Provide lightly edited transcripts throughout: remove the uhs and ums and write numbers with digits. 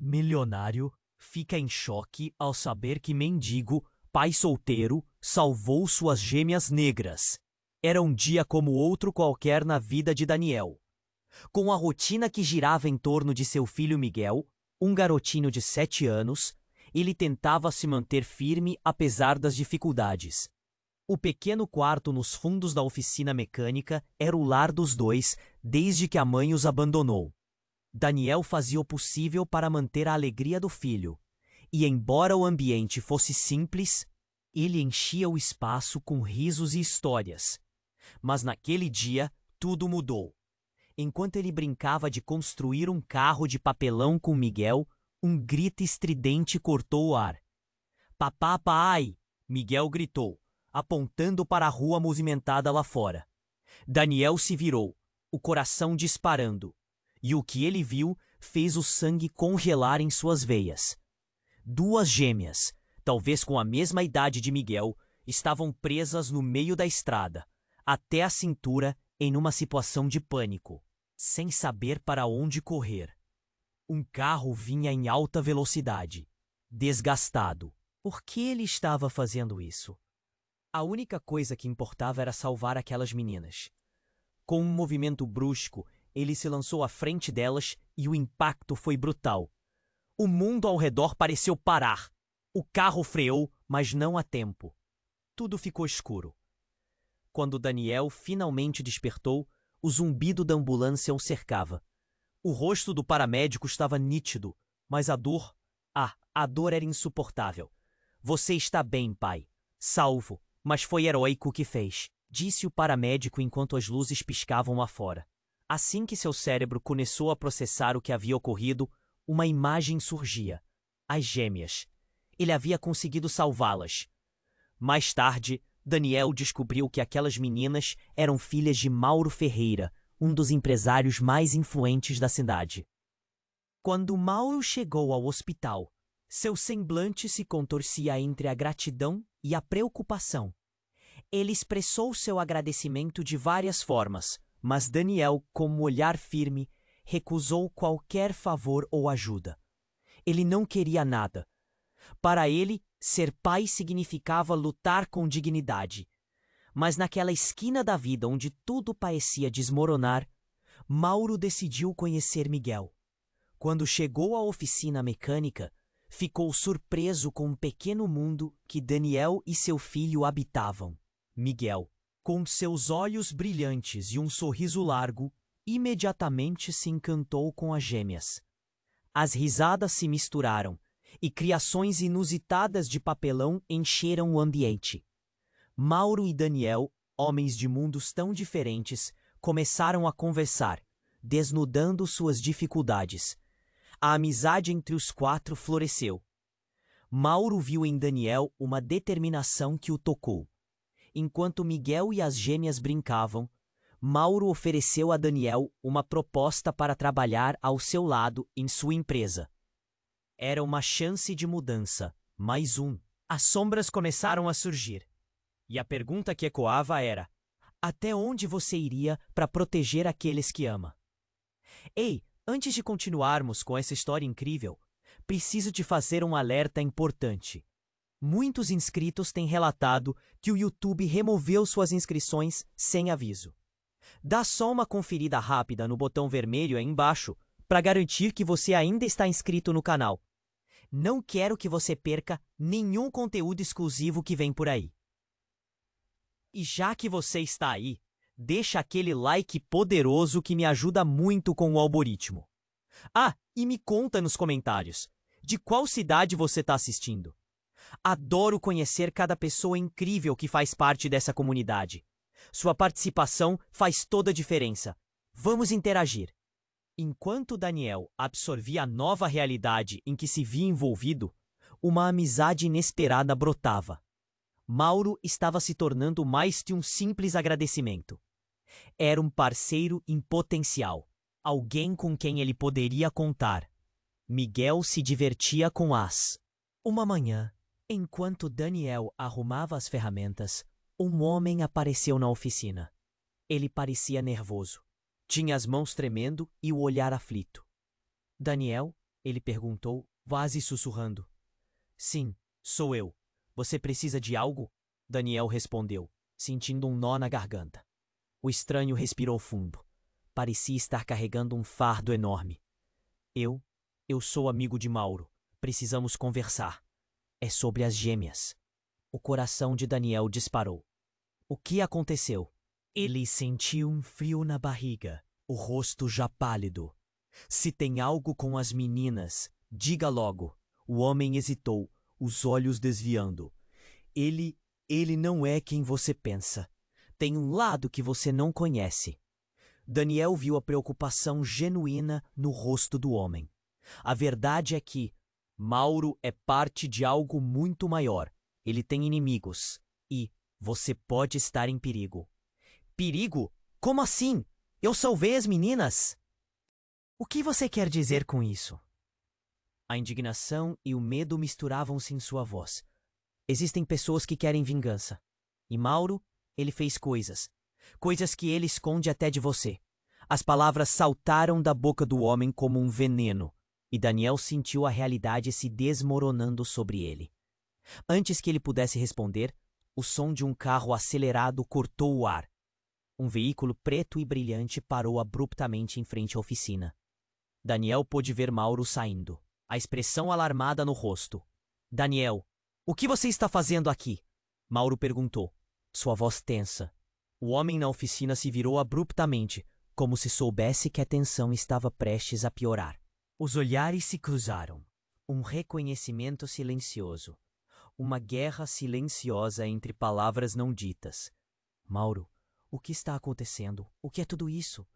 Milionário fica em choque ao saber que mendigo, pai solteiro, salvou suas gêmeas negras. Era um dia como outro qualquer na vida de Daniel. Com a rotina que girava em torno de seu filho Miguel, um garotinho de 7 anos, ele tentava se manter firme apesar das dificuldades. O pequeno quarto nos fundos da oficina mecânica era o lar dos dois desde que a mãe os abandonou. Daniel fazia o possível para manter a alegria do filho, e embora o ambiente fosse simples, ele enchia o espaço com risos e histórias. Mas naquele dia, tudo mudou. Enquanto ele brincava de construir um carro de papelão com Miguel, um grito estridente cortou o ar. "Papá, pai!" Miguel gritou, apontando para a rua movimentada lá fora. Daniel se virou, o coração disparando, e o que ele viu fez o sangue congelar em suas veias. Duas gêmeas, talvez com a mesma idade de Miguel, estavam presas no meio da estrada, até a cintura, em uma situação de pânico, sem saber para onde correr. Um carro vinha em alta velocidade, desgastado. Por que ele estava fazendo isso? A única coisa que importava era salvar aquelas meninas. Com um movimento brusco, ele se lançou à frente delas e o impacto foi brutal. O mundo ao redor pareceu parar. O carro freou, mas não a tempo. Tudo ficou escuro. Quando Daniel finalmente despertou, o zumbido da ambulância o cercava. O rosto do paramédico estava nítido, mas a dor era insuportável. "Você está bem, pai. Salvo, mas foi heróico o que fez", disse o paramédico enquanto as luzes piscavam lá fora. Assim que seu cérebro começou a processar o que havia ocorrido, uma imagem surgia. As gêmeas. Ele havia conseguido salvá-las. Mais tarde, Daniel descobriu que aquelas meninas eram filhas de Mauro Ferreira, um dos empresários mais influentes da cidade. Quando Mauro chegou ao hospital, seu semblante se contorcia entre a gratidão e a preocupação. Ele expressou seu agradecimento de várias formas, mas Daniel, com um olhar firme, recusou qualquer favor ou ajuda. Ele não queria nada. Para ele, ser pai significava lutar com dignidade. Mas naquela esquina da vida onde tudo parecia desmoronar, Mauro decidiu conhecer Miguel. Quando chegou à oficina mecânica, ficou surpreso com o pequeno mundo que Daniel e seu filho habitavam. Miguel, com seus olhos brilhantes e um sorriso largo, imediatamente se encantou com as gêmeas. As risadas se misturaram e criações inusitadas de papelão encheram o ambiente. Mauro e Daniel, homens de mundos tão diferentes, começaram a conversar, desnudando suas dificuldades. A amizade entre os quatro floresceu. Mauro viu em Daniel uma determinação que o tocou. Enquanto Miguel e as gêmeas brincavam, Mauro ofereceu a Daniel uma proposta para trabalhar ao seu lado em sua empresa. Era uma chance de mudança, mais um. As sombras começaram a surgir. E a pergunta que ecoava era: até onde você iria para proteger aqueles que ama? Ei, antes de continuarmos com essa história incrível, preciso te fazer um alerta importante. Muitos inscritos têm relatado que o YouTube removeu suas inscrições sem aviso. Dá só uma conferida rápida no botão vermelho aí embaixo para garantir que você ainda está inscrito no canal. Não quero que você perca nenhum conteúdo exclusivo que vem por aí. E já que você está aí, deixa aquele like poderoso que me ajuda muito com o algoritmo. E me conta nos comentários, de qual cidade você está assistindo? Adoro conhecer cada pessoa incrível que faz parte dessa comunidade. Sua participação faz toda a diferença. Vamos interagir. Enquanto Daniel absorvia a nova realidade em que se via envolvido, uma amizade inesperada brotava. Mauro estava se tornando mais que um simples agradecimento. Era um parceiro em potencial, alguém com quem ele poderia contar. Miguel se divertia com as. Uma manhã, enquanto Daniel arrumava as ferramentas, um homem apareceu na oficina. Ele parecia nervoso. Tinha as mãos tremendo e o olhar aflito. Daniel, Ele perguntou, quase sussurrando. Sim, sou eu. Você precisa de algo? Daniel respondeu, sentindo um nó na garganta. O estranho respirou fundo. Parecia estar carregando um fardo enorme. Eu sou amigo de Mauro. Precisamos conversar. É sobre as gêmeas. O coração de Daniel disparou. O que aconteceu? Ele sentiu um frio na barriga, o rosto já pálido. Se tem algo com as meninas, diga logo. O homem hesitou, os olhos desviando. Ele não é quem você pensa. Tem um lado que você não conhece. Daniel viu a preocupação genuína no rosto do homem. A verdade é que Mauro é parte de algo muito maior. Ele tem inimigos e você pode estar em perigo. Perigo? Como assim? Eu salvei as meninas! O que você quer dizer com isso? A indignação e o medo misturavam-se em sua voz. Existem pessoas que querem vingança. E Mauro, ele fez coisas que ele esconde até de você. As palavras saltaram da boca do homem como um veneno, e Daniel sentiu a realidade se desmoronando sobre ele. Antes que ele pudesse responder, o som de um carro acelerado cortou o ar. Um veículo preto e brilhante parou abruptamente em frente à oficina. Daniel pôde ver Mauro saindo, a expressão alarmada no rosto. Daniel, o que você está fazendo aqui? Mauro perguntou, sua voz tensa. O homem na oficina se virou abruptamente, como se soubesse que a tensão estava prestes a piorar. Os olhares se cruzaram. Um reconhecimento silencioso. Uma guerra silenciosa entre palavras não ditas. Mauro, o que está acontecendo? O que é tudo isso?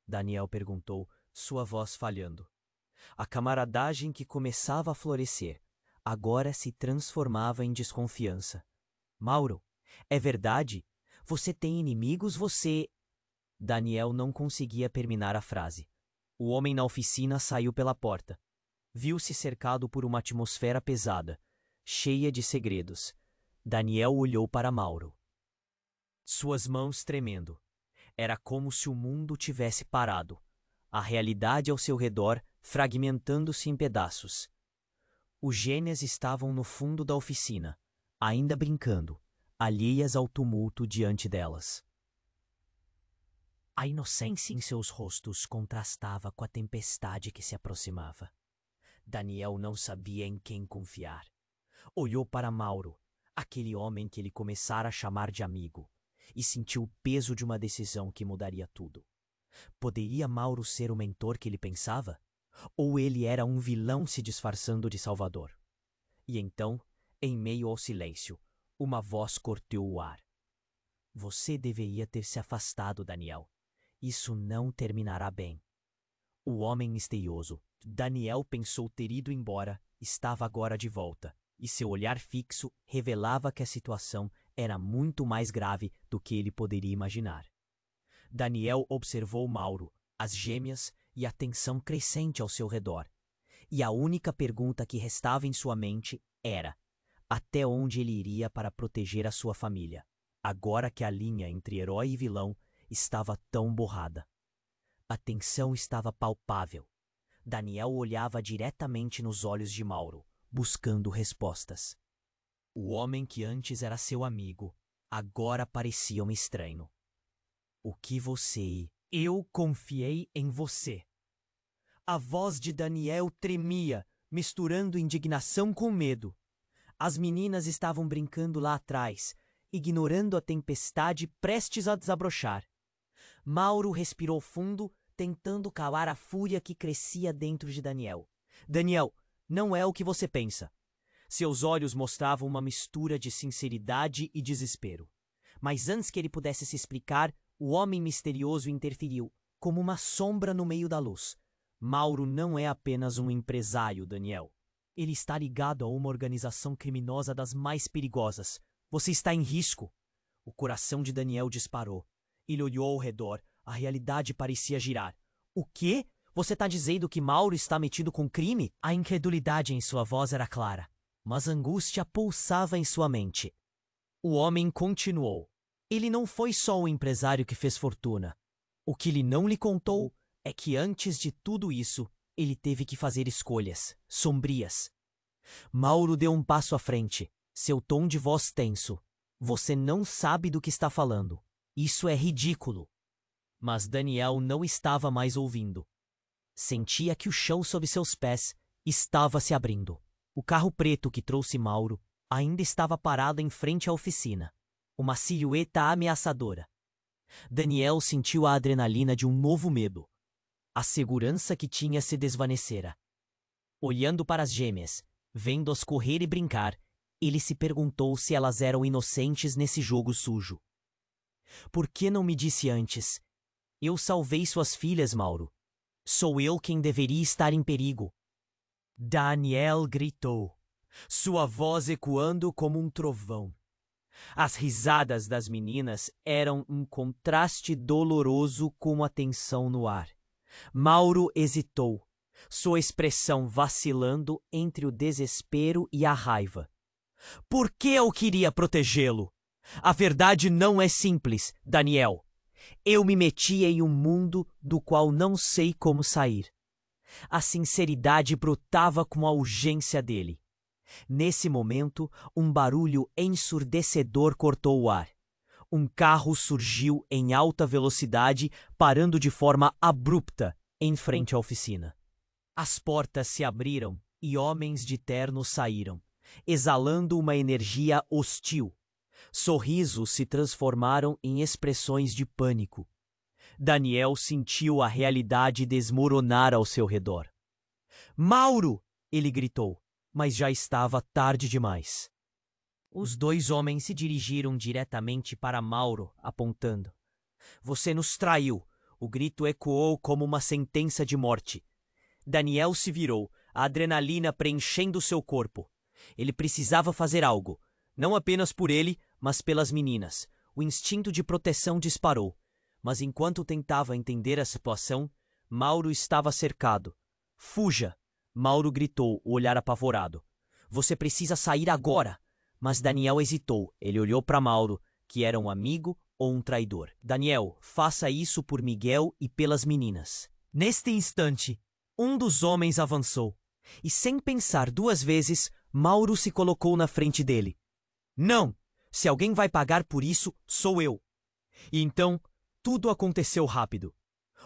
Daniel perguntou, sua voz falhando. A camaradagem que começava a florescer, agora se transformava em desconfiança. Mauro, é verdade? Você tem inimigos, você... Daniel não conseguia terminar a frase. O homem na oficina saiu pela porta. Viu-se cercado por uma atmosfera pesada, cheia de segredos. Daniel olhou para Mauro. Suas mãos tremendo. Era como se o mundo tivesse parado. A realidade ao seu redor fragmentando-se em pedaços. Os gêmeas estavam no fundo da oficina, ainda brincando, alheias ao tumulto diante delas. A inocência em seus rostos contrastava com a tempestade que se aproximava. Daniel não sabia em quem confiar. Olhou para Mauro, aquele homem que ele começara a chamar de amigo, e sentiu o peso de uma decisão que mudaria tudo. Poderia Mauro ser o mentor que ele pensava? Ou ele era um vilão se disfarçando de salvador? E então, em meio ao silêncio, uma voz cortou o ar. Você deveria ter se afastado, Daniel. Isso não terminará bem. O homem misterioso, Daniel pensou ter ido embora, estava agora de volta, e seu olhar fixo revelava que a situação era muito mais grave do que ele poderia imaginar. Daniel observou Mauro, as gêmeas e a tensão crescente ao seu redor. E a única pergunta que restava em sua mente era: até onde ele iria para proteger a sua família, agora que a linha entre herói e vilão estava tão borrada? A tensão estava palpável. Daniel olhava diretamente nos olhos de Mauro, buscando respostas. O homem que antes era seu amigo, agora parecia um estranho. O que você... Eu confiei em você. A voz de Daniel tremia, misturando indignação com medo. As meninas estavam brincando lá atrás, ignorando a tempestade prestes a desabrochar. Mauro respirou fundo, tentando calar a fúria que crescia dentro de Daniel. Daniel, não é o que você pensa. Seus olhos mostravam uma mistura de sinceridade e desespero. Mas antes que ele pudesse se explicar, o homem misterioso interferiu, como uma sombra no meio da luz. Mauro não é apenas um empresário, Daniel. Ele está ligado a uma organização criminosa das mais perigosas. Você está em risco. O coração de Daniel disparou. Ele olhou ao redor. A realidade parecia girar. O quê? Você está dizendo que Mauro está metido com crime? A incredulidade em sua voz era clara, mas a angústia pulsava em sua mente. O homem continuou. Ele não foi só o empresário que fez fortuna. O que ele não lhe contou é que antes de tudo isso, ele teve que fazer escolhas sombrias. Mauro deu um passo à frente, seu tom de voz tenso. Você não sabe do que está falando. Isso é ridículo. Mas Daniel não estava mais ouvindo. Sentia que o chão sob seus pés estava se abrindo. O carro preto que trouxe Mauro ainda estava parado em frente à oficina, uma silhueta ameaçadora. Daniel sentiu a adrenalina de um novo medo. A segurança que tinha se desvanecera. Olhando para as gêmeas, vendo-as correr e brincar, ele se perguntou se elas eram inocentes nesse jogo sujo. Por que não me disse antes? Eu salvei suas filhas, Mauro. Sou eu quem deveria estar em perigo. Daniel gritou, sua voz ecoando como um trovão. As risadas das meninas eram um contraste doloroso com a tensão no ar. Mauro hesitou, sua expressão vacilando entre o desespero e a raiva. Por que eu queria protegê-lo? A verdade não é simples, Daniel. Eu me meti em um mundo do qual não sei como sair. A sinceridade brotava com a urgência dele. Nesse momento, um barulho ensurdecedor cortou o ar. Um carro surgiu em alta velocidade, parando de forma abrupta em frente à oficina. As portas se abriram e homens de terno saíram, exalando uma energia hostil. Sorrisos se transformaram em expressões de pânico. Daniel sentiu a realidade desmoronar ao seu redor. Mauro! Ele gritou, mas já estava tarde demais. Os dois homens se dirigiram diretamente para Mauro, apontando. Você nos traiu! O grito ecoou como uma sentença de morte. Daniel se virou, a adrenalina preenchendo seu corpo. Ele precisava fazer algo, não apenas por ele, mas pelas meninas. O instinto de proteção disparou. Mas enquanto tentava entender a situação, Mauro estava cercado. Fuja! Mauro gritou, o olhar apavorado. Você precisa sair agora! Mas Daniel hesitou. Ele olhou para Mauro, que era um amigo ou um traidor. Daniel, faça isso por Miguel e pelas meninas. Neste instante, um dos homens avançou. E sem pensar duas vezes, Mauro se colocou na frente dele. Não! Se alguém vai pagar por isso, sou eu. E então, tudo aconteceu rápido.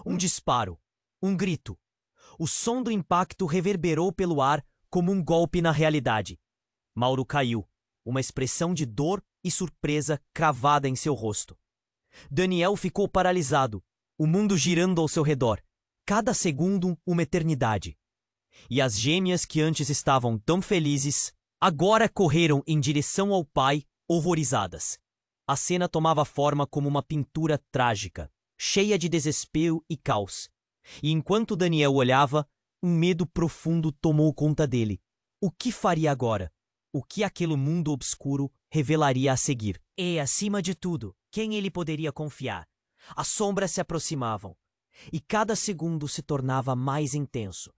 Um disparo, um grito. O som do impacto reverberou pelo ar como um golpe na realidade. Mauro caiu, uma expressão de dor e surpresa cravada em seu rosto. Daniel ficou paralisado, o mundo girando ao seu redor, cada segundo uma eternidade. E as gêmeas que antes estavam tão felizes, agora correram em direção ao pai, horrorizadas. A cena tomava forma como uma pintura trágica, cheia de desespero e caos. E enquanto Daniel olhava, um medo profundo tomou conta dele. O que faria agora? O que aquele mundo obscuro revelaria a seguir? E, acima de tudo, quem ele poderia confiar? As sombras se aproximavam, e cada segundo se tornava mais intenso.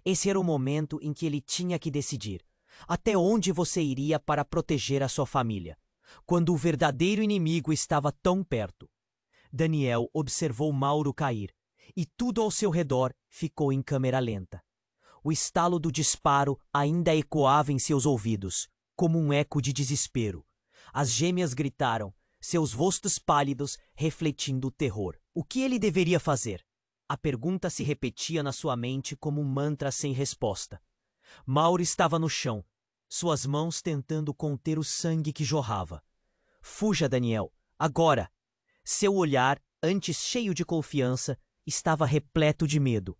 Esse era o momento em que ele tinha que decidir. Até onde você iria para proteger a sua família, quando o verdadeiro inimigo estava tão perto? Daniel observou Mauro cair, e tudo ao seu redor ficou em câmera lenta. O estalo do disparo ainda ecoava em seus ouvidos, como um eco de desespero. As gêmeas gritaram, seus rostos pálidos refletindo o terror. O que ele deveria fazer? A pergunta se repetia na sua mente como um mantra sem resposta. Mauro estava no chão, suas mãos tentando conter o sangue que jorrava. Fuja, Daniel, agora! Seu olhar, antes cheio de confiança, estava repleto de medo.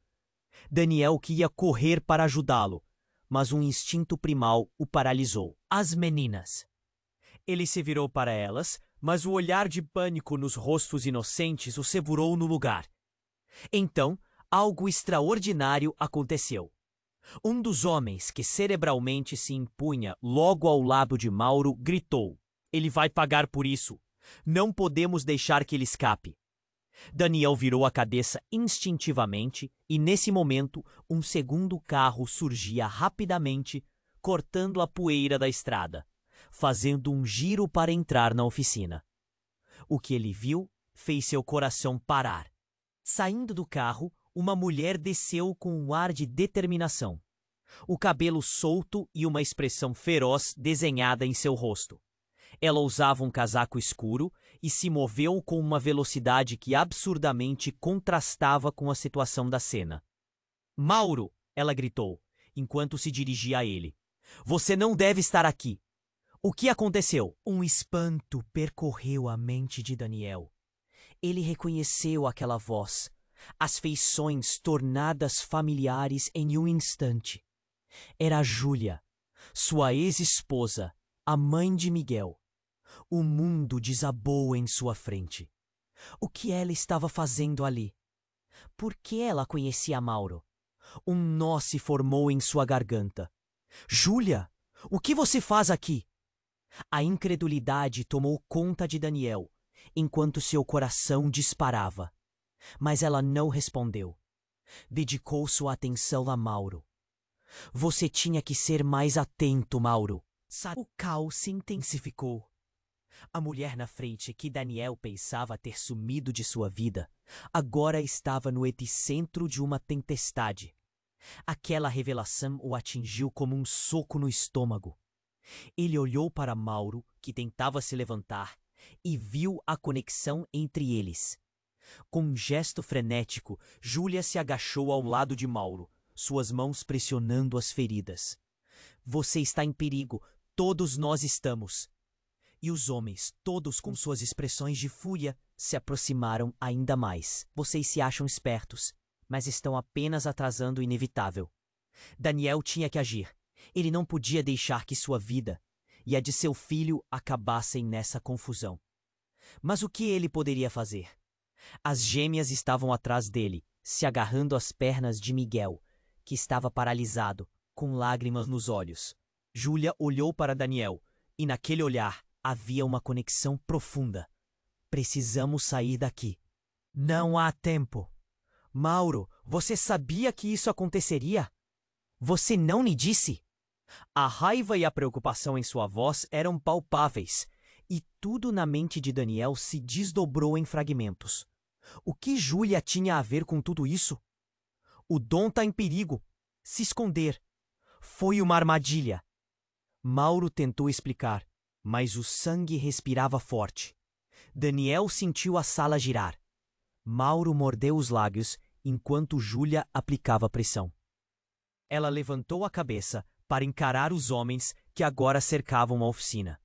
Daniel queria correr para ajudá-lo, mas um instinto primal o paralisou. As meninas. Ele se virou para elas, mas o olhar de pânico nos rostos inocentes o segurou no lugar. Então, algo extraordinário aconteceu. Um dos homens que cerebralmente se impunha logo ao lado de Mauro gritou: Ele vai pagar por isso. Não podemos deixar que ele escape. Daniel virou a cabeça instintivamente e, nesse momento, um segundo carro surgia rapidamente, cortando a poeira da estrada, fazendo um giro para entrar na oficina. O que ele viu fez seu coração parar. Saindo do carro, Uma mulher desceu com um ar de determinação, o cabelo solto e uma expressão feroz desenhada em seu rosto. Ela usava um casaco escuro e se moveu com uma velocidade que absurdamente contrastava com a situação da cena. Mauro! Ela gritou, enquanto se dirigia a ele. Você não deve estar aqui. O que aconteceu? Um espanto percorreu a mente de Daniel. Ele reconheceu aquela voz, as feições tornadas familiares em um instante. Era Júlia, sua ex-esposa, a mãe de Miguel. O mundo desabou em sua frente. O que ela estava fazendo ali? Por que ela conhecia Mauro? Um nó se formou em sua garganta. Júlia, o que você faz aqui? A incredulidade tomou conta de Daniel, enquanto seu coração disparava. Mas ela não respondeu. Dedicou sua atenção a Mauro. Você tinha que ser mais atento, Mauro. O caos se intensificou. A mulher na frente, que Daniel pensava ter sumido de sua vida, agora estava no epicentro de uma tempestade. Aquela revelação o atingiu como um soco no estômago. Ele olhou para Mauro, que tentava se levantar, e viu a conexão entre eles. Com um gesto frenético, Júlia se agachou ao lado de Mauro, suas mãos pressionando as feridas. Você está em perigo, todos nós estamos. E os homens, todos com suas expressões de fúria, se aproximaram ainda mais. Vocês se acham espertos, mas estão apenas atrasando o inevitável. Daniel tinha que agir. Ele não podia deixar que sua vida e a de seu filho acabassem nessa confusão. Mas o que ele poderia fazer? As gêmeas estavam atrás dele, se agarrando às pernas de Miguel, que estava paralisado, com lágrimas nos olhos. Júlia olhou para Daniel, e naquele olhar havia uma conexão profunda. Precisamos sair daqui. Não há tempo. Mauro, você sabia que isso aconteceria? Você não me disse? A raiva e a preocupação em sua voz eram palpáveis, e tudo na mente de Daniel se desdobrou em fragmentos. O que Júlia tinha a ver com tudo isso? O Dom está em perigo. Se esconder. Foi uma armadilha. Mauro tentou explicar, mas o sangue respirava forte. Daniel sentiu a sala girar. Mauro mordeu os lábios enquanto Júlia aplicava pressão. Ela levantou a cabeça para encarar os homens que agora cercavam a oficina.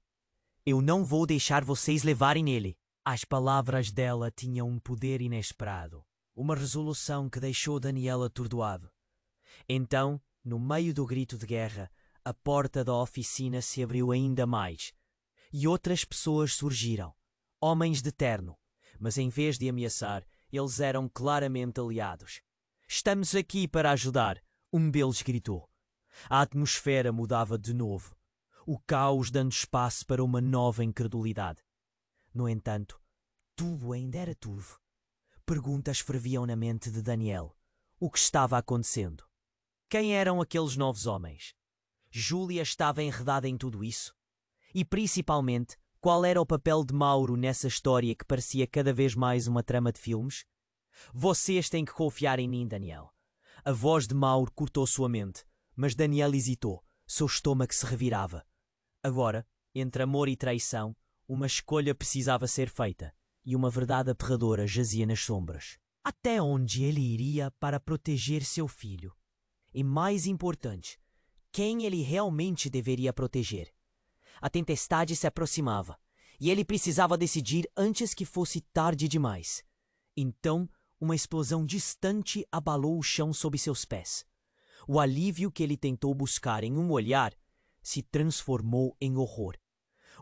Eu não vou deixar vocês levarem nele. As palavras dela tinham um poder inesperado, uma resolução que deixou Daniel atordoado. Então, no meio do grito de guerra, a porta da oficina se abriu ainda mais, e outras pessoas surgiram, homens de terno, mas em vez de ameaçar, eles eram claramente aliados. Estamos aqui para ajudar, um deles gritou. A atmosfera mudava de novo, o caos dando espaço para uma nova incredulidade. No entanto, tudo ainda era turvo. Perguntas ferviam na mente de Daniel. O que estava acontecendo? Quem eram aqueles novos homens? Júlia estava enredada em tudo isso? E principalmente, qual era o papel de Mauro nessa história que parecia cada vez mais uma trama de filmes? Vocês têm que confiar em mim, Daniel. A voz de Mauro cortou sua mente, mas Daniel hesitou, seu estômago se revirava. Agora, entre amor e traição, uma escolha precisava ser feita, e uma verdade aterradora jazia nas sombras. Até onde ele iria para proteger seu filho? E mais importante, quem ele realmente deveria proteger? A tempestade se aproximava, e ele precisava decidir antes que fosse tarde demais. Então, uma explosão distante abalou o chão sob seus pés. O alívio que ele tentou buscar em um olhar se transformou em horror.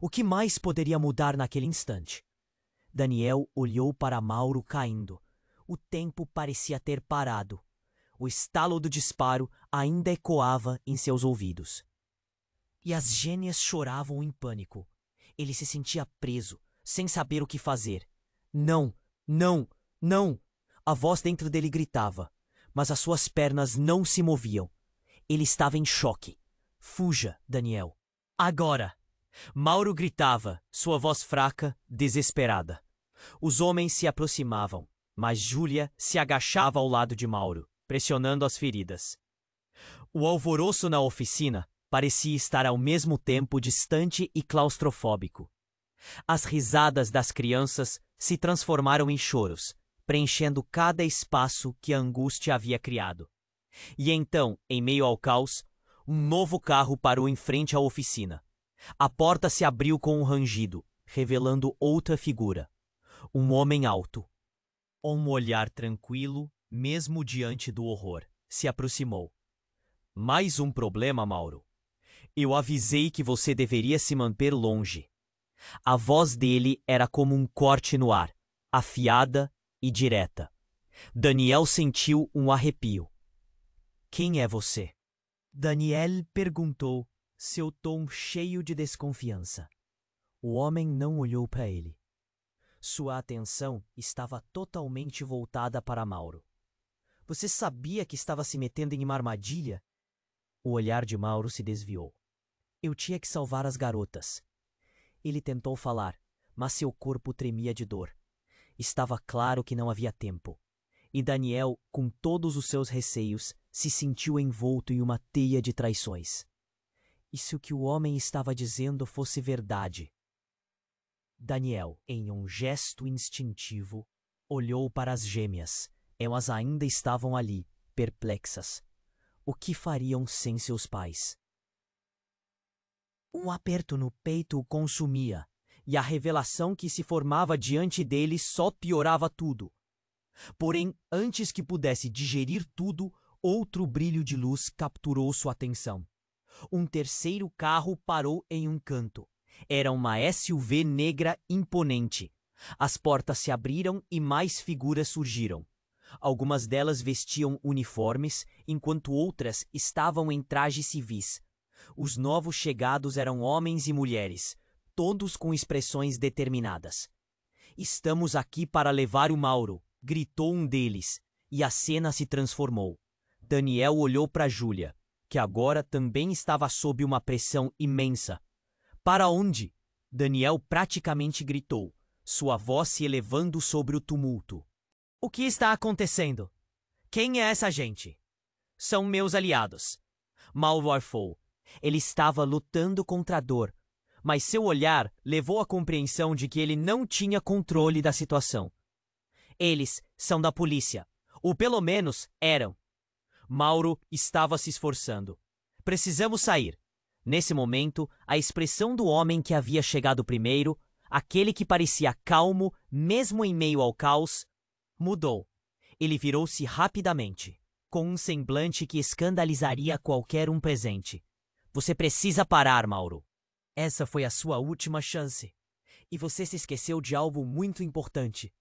O que mais poderia mudar naquele instante? Daniel olhou para Mauro caindo. O tempo parecia ter parado. O estalo do disparo ainda ecoava em seus ouvidos. E as gêmeas choravam em pânico. Ele se sentia preso, sem saber o que fazer. Não, não, não! A voz dentro dele gritava, mas as suas pernas não se moviam. Ele estava em choque. Fuja, Daniel. Agora! Mauro gritava, sua voz fraca, desesperada. Os homens se aproximavam, mas Júlia se agachava ao lado de Mauro, pressionando as feridas. O alvoroço na oficina parecia estar ao mesmo tempo distante e claustrofóbico. As risadas das crianças se transformaram em choros, preenchendo cada espaço que a angústia havia criado. E então, em meio ao caos, um novo carro parou em frente à oficina. A porta se abriu com um rangido, revelando outra figura. Um homem alto. Um olhar tranquilo, mesmo diante do horror, se aproximou. Mais um problema, Mauro. Eu avisei que você deveria se manter longe. A voz dele era como um corte no ar, afiada e direta. Daniel sentiu um arrepio. Quem é você? Daniel perguntou, seu tom cheio de desconfiança. O homem não olhou para ele. Sua atenção estava totalmente voltada para Mauro. Você sabia que estava se metendo em uma armadilha? O olhar de Mauro se desviou. Eu tinha que salvar as garotas. Ele tentou falar, mas seu corpo tremia de dor. Estava claro que não havia tempo. E Daniel, com todos os seus receios, se sentiu envolto em uma teia de traições. E se o que o homem estava dizendo fosse verdade? Daniel, em um gesto instintivo, olhou para as gêmeas. Elas ainda estavam ali, perplexas. O que fariam sem seus pais? Um aperto no peito o consumia, e a revelação que se formava diante dele só piorava tudo. Porém, antes que pudesse digerir tudo, outro brilho de luz capturou sua atenção. Um terceiro carro parou em um canto. Era uma SUV negra imponente. As portas se abriram e mais figuras surgiram. Algumas delas vestiam uniformes, enquanto outras estavam em trajes civis. Os novos chegados eram homens e mulheres, todos com expressões determinadas. Estamos aqui para levar o Mauro, gritou um deles, e a cena se transformou. Daniel olhou para Júlia, que agora também estava sob uma pressão imensa. Para onde? Daniel praticamente gritou, sua voz se elevando sobre o tumulto. O que está acontecendo? Quem é essa gente? São meus aliados. Mauro arfou. Ele estava lutando contra a dor, mas seu olhar levou à compreensão de que ele não tinha controle da situação. Eles são da polícia, ou pelo menos eram. Mauro estava se esforçando. Precisamos sair. Nesse momento, a expressão do homem que havia chegado primeiro, aquele que parecia calmo mesmo em meio ao caos, mudou. Ele virou-se rapidamente, com um semblante que escandalizaria qualquer um presente. Você precisa parar, Mauro. Essa foi a sua última chance. E você se esqueceu de algo muito importante.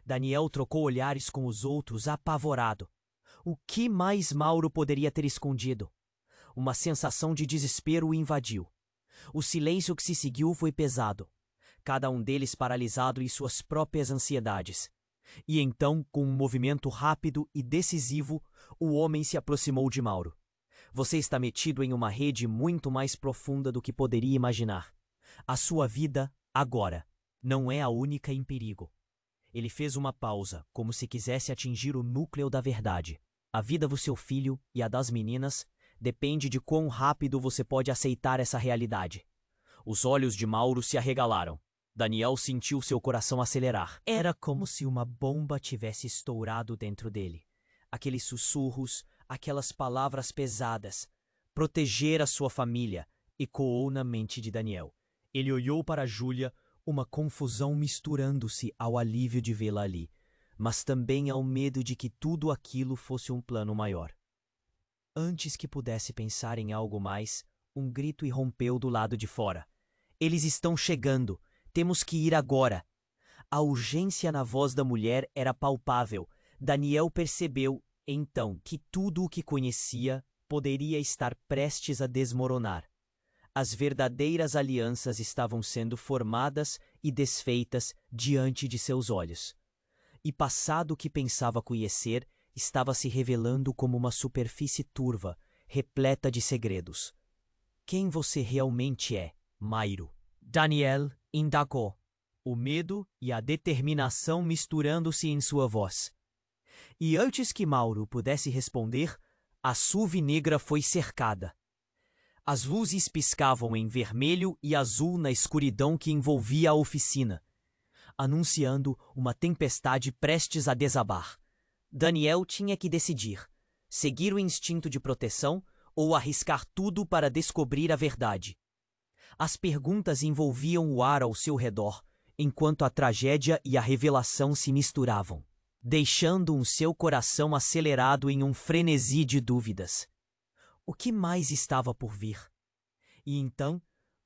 Daniel trocou olhares com os outros, apavorado. O que mais Mauro poderia ter escondido? Uma sensação de desespero o invadiu. O silêncio que se seguiu foi pesado. Cada um deles paralisado em suas próprias ansiedades. E então, com um movimento rápido e decisivo, o homem se aproximou de Mauro. Você está metido em uma rede muito mais profunda do que poderia imaginar. A sua vida, agora, não é a única em perigo. Ele fez uma pausa, como se quisesse atingir o núcleo da verdade. A vida do seu filho e a das meninas depende de quão rápido você pode aceitar essa realidade. Os olhos de Mauro se arregalaram. Daniel sentiu seu coração acelerar. Era como se uma bomba tivesse estourado dentro dele. Aqueles sussurros, aquelas palavras pesadas. Proteger a sua família ecoou na mente de Daniel. Ele olhou para Júlia, uma confusão misturando-se ao alívio de vê-la ali, mas também ao medo de que tudo aquilo fosse um plano maior. Antes que pudesse pensar em algo mais, um grito irrompeu do lado de fora. Eles estão chegando! Temos que ir agora! A urgência na voz da mulher era palpável. Daniel percebeu, então, que tudo o que conhecia poderia estar prestes a desmoronar. As verdadeiras alianças estavam sendo formadas e desfeitas diante de seus olhos. E passado o que pensava conhecer, estava se revelando como uma superfície turva, repleta de segredos. Quem você realmente é, Mairo? Daniel indagou. o medo e a determinação misturando-se em sua voz. E antes que Mauro pudesse responder, a SUV negra foi cercada. As luzes piscavam em vermelho e azul na escuridão que envolvia a oficina, anunciando uma tempestade prestes a desabar. Daniel tinha que decidir: seguir o instinto de proteção ou arriscar tudo para descobrir a verdade. As perguntas envolviam o ar ao seu redor, enquanto a tragédia e a revelação se misturavam, deixando seu coração acelerado em um frenesi de dúvidas. O que mais estava por vir? E então,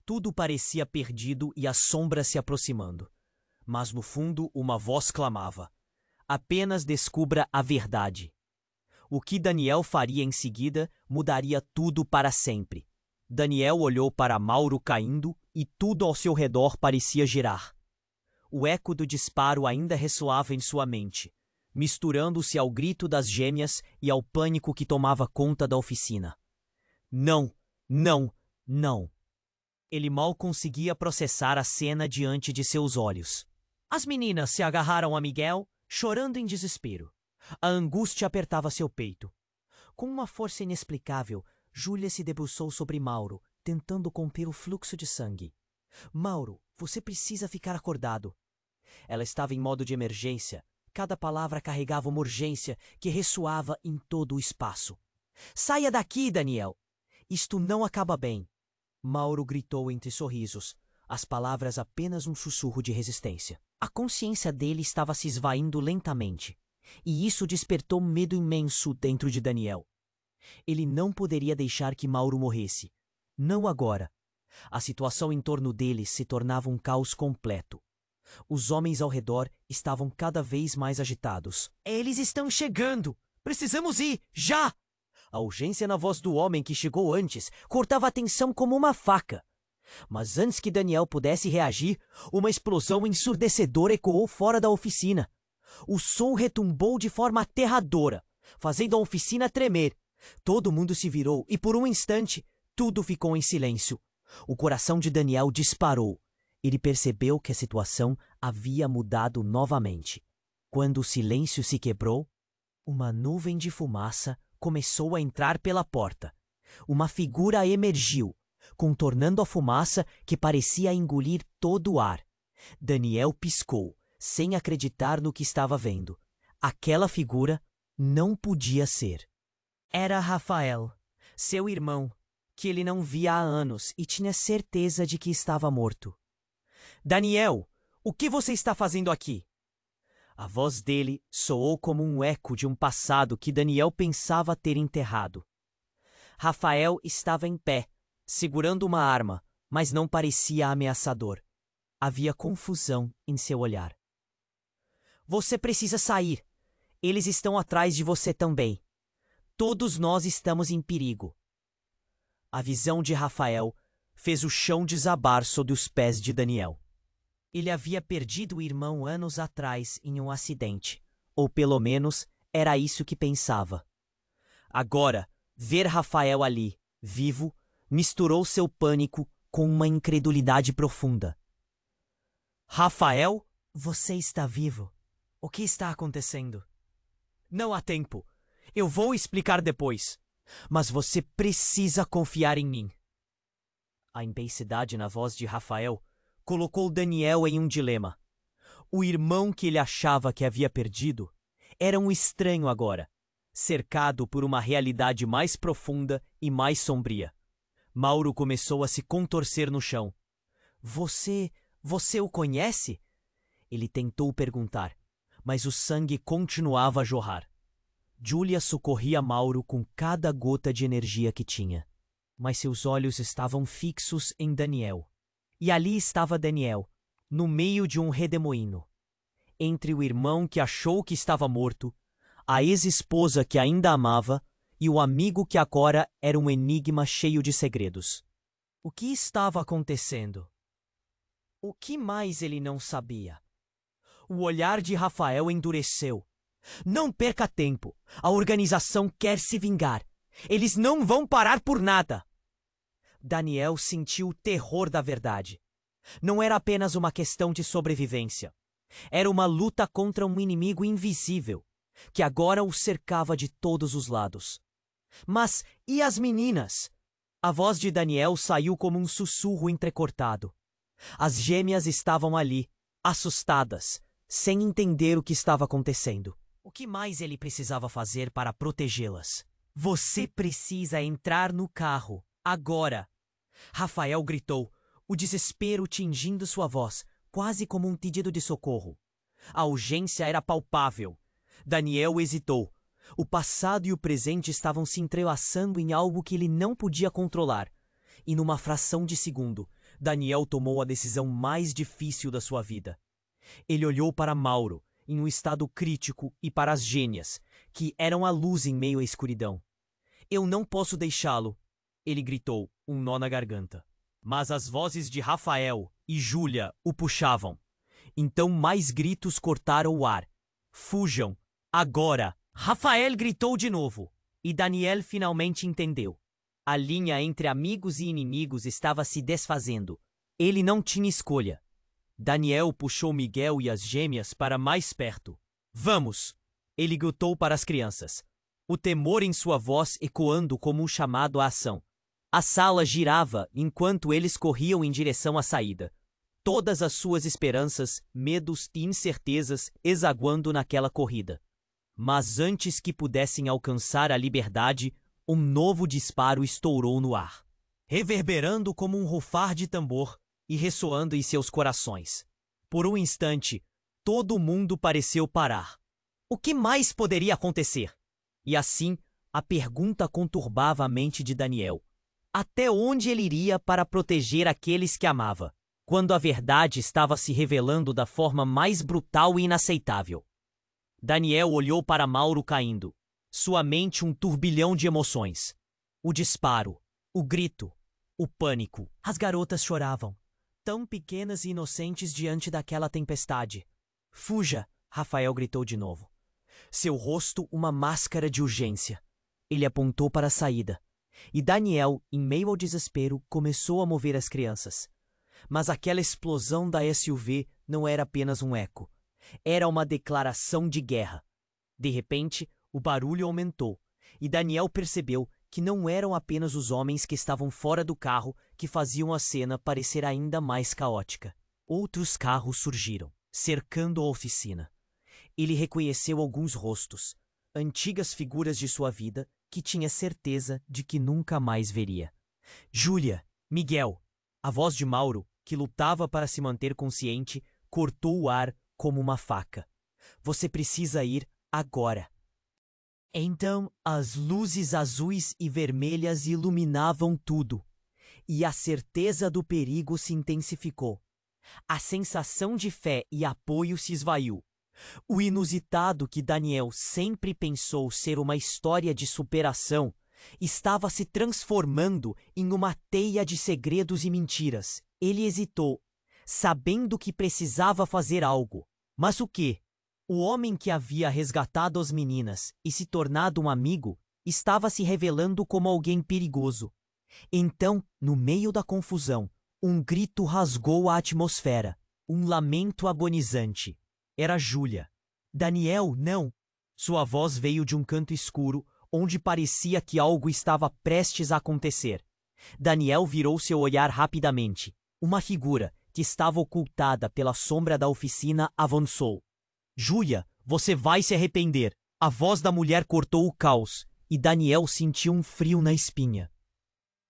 tudo parecia perdido e as sombras se aproximando. Mas no fundo, uma voz clamava: apenas descubra a verdade. O que Daniel faria em seguida mudaria tudo para sempre. Daniel olhou para Mauro caindo e tudo ao seu redor parecia girar. O eco do disparo ainda ressoava em sua mente, misturando-se ao grito das gêmeas e ao pânico que tomava conta da oficina. Não, não, não. Ele mal conseguia processar a cena diante de seus olhos. As meninas se agarraram a Miguel, chorando em desespero. A angústia apertava seu peito. Com uma força inexplicável, Júlia se debruçou sobre Mauro, tentando conter o fluxo de sangue. Mauro, você precisa ficar acordado. Ela estava em modo de emergência. Cada palavra carregava uma urgência que ressoava em todo o espaço. Saia daqui, Daniel! Isto não acaba bem. Mauro gritou entre sorrisos, as palavras apenas um sussurro de resistência. A consciência dele estava se esvaindo lentamente, e isso despertou um medo imenso dentro de Daniel. Ele não poderia deixar que Mauro morresse. Não agora. A situação em torno deles se tornava um caos completo. Os homens ao redor estavam cada vez mais agitados. Eles estão chegando! Precisamos ir! Já! A urgência na voz do homem que chegou antes cortava a tensão como uma faca. Mas antes que Daniel pudesse reagir, uma explosão ensurdecedora ecoou fora da oficina. O som retumbou de forma aterradora, fazendo a oficina tremer. Todo mundo se virou e, por um instante, tudo ficou em silêncio. O coração de Daniel disparou. Ele percebeu que a situação havia mudado novamente. Quando o silêncio se quebrou, uma nuvem de fumaça começou a entrar pela porta. Uma figura emergiu, contornando a fumaça que parecia engolir todo o ar. Daniel piscou, sem acreditar no que estava vendo. Aquela figura não podia ser. Era Rafael, seu irmão, que ele não via há anos e tinha certeza de que estava morto. Daniel, o que você está fazendo aqui? A voz dele soou como um eco de um passado que Daniel pensava ter enterrado. Rafael estava em pé, segurando uma arma, mas não parecia ameaçador. Havia confusão em seu olhar. Você precisa sair. Eles estão atrás de você também. Todos nós estamos em perigo. A visão de Rafael fez o chão desabar sob os pés de Daniel. Ele havia perdido o irmão anos atrás em um acidente, ou pelo menos era isso que pensava. Agora, ver Rafael ali, vivo, misturou seu pânico com uma incredulidade profunda. Rafael, você está vivo. O que está acontecendo? Não há tempo. Eu vou explicar depois. Mas você precisa confiar em mim. A imbecilidade na voz de Rafael colocou Daniel em um dilema. O irmão que ele achava que havia perdido era um estranho agora, cercado por uma realidade mais profunda e mais sombria. Mauro começou a se contorcer no chão. Você o conhece? Ele tentou perguntar, mas o sangue continuava a jorrar. Júlia socorria Mauro com cada gota de energia que tinha. Mas seus olhos estavam fixos em Daniel. E ali estava Daniel, no meio de um redemoinho. Entre o irmão que achou que estava morto, a ex-esposa que ainda amava e o amigo que agora era um enigma cheio de segredos. O que estava acontecendo? O que mais ele não sabia? O olhar de Rafael endureceu. Não perca tempo. A organização quer se vingar. Eles não vão parar por nada. Daniel sentiu o terror da verdade. Não era apenas uma questão de sobrevivência. Era uma luta contra um inimigo invisível, que agora o cercava de todos os lados. Mas e as meninas? A voz de Daniel saiu como um sussurro entrecortado. As gêmeas estavam ali, assustadas, sem entender o que estava acontecendo. O que mais ele precisava fazer para protegê-las? Você precisa entrar no carro, agora! Rafael gritou, o desespero tingindo sua voz, quase como um pedido de socorro. A urgência era palpável. Daniel hesitou. O passado e o presente estavam se entrelaçando em algo que ele não podia controlar. E numa fração de segundo, Daniel tomou a decisão mais difícil da sua vida. Ele olhou para Mauro, em um estado crítico, e para as gêmeas, que eram a luz em meio à escuridão. Eu não posso deixá-lo, ele gritou, um nó na garganta. Mas as vozes de Rafael e Júlia o puxavam. Então mais gritos cortaram o ar. Fujam, agora! Rafael gritou de novo, e Daniel finalmente entendeu. A linha entre amigos e inimigos estava se desfazendo. Ele não tinha escolha. Daniel puxou Miguel e as gêmeas para mais perto. Vamos! Ele gritou para as crianças, o temor em sua voz ecoando como um chamado à ação. A sala girava enquanto eles corriam em direção à saída. Todas as suas esperanças, medos e incertezas exaguando naquela corrida. Mas antes que pudessem alcançar a liberdade, um novo disparo estourou no ar, reverberando como um rufar de tambor e ressoando em seus corações. Por um instante, todo mundo pareceu parar. O que mais poderia acontecer? E assim, a pergunta conturbava a mente de Daniel. Até onde ele iria para proteger aqueles que amava, quando a verdade estava se revelando da forma mais brutal e inaceitável? Daniel olhou para Mauro caindo, sua mente um turbilhão de emoções. O disparo, o grito, o pânico. As garotas choravam, tão pequenas e inocentes diante daquela tempestade. Fuja, Rafael gritou de novo. Seu rosto uma máscara de urgência. Ele apontou para a saída. E Daniel, em meio ao desespero, começou a mover as crianças. Mas aquela explosão da SUV não era apenas um eco. Era uma declaração de guerra. De repente, o barulho aumentou, e Daniel percebeu que não eram apenas os homens que estavam fora do carro que faziam a cena parecer ainda mais caótica. Outros carros surgiram, cercando a oficina. Ele reconheceu alguns rostos, antigas figuras de sua vida que tinha certeza de que nunca mais veria. Júlia, Miguel, a voz de Mauro, que lutava para se manter consciente, cortou o ar como uma faca. Você precisa ir agora. Então as luzes azuis e vermelhas iluminavam tudo, e a certeza do perigo se intensificou. A sensação de fé e apoio se esvaiu. O inusitado que Daniel sempre pensou ser uma história de superação estava se transformando em uma teia de segredos e mentiras. Ele hesitou, sabendo que precisava fazer algo. Mas o quê? O homem que havia resgatado as meninas e se tornado um amigo estava se revelando como alguém perigoso. Então, no meio da confusão, um grito rasgou a atmosfera, um lamento agonizante. Era Júlia. Daniel, não! Sua voz veio de um canto escuro, onde parecia que algo estava prestes a acontecer. Daniel virou seu olhar rapidamente. Uma figura, que estava ocultada pela sombra da oficina, avançou. Júlia, você vai se arrepender. A voz da mulher cortou o caos, e Daniel sentiu um frio na espinha.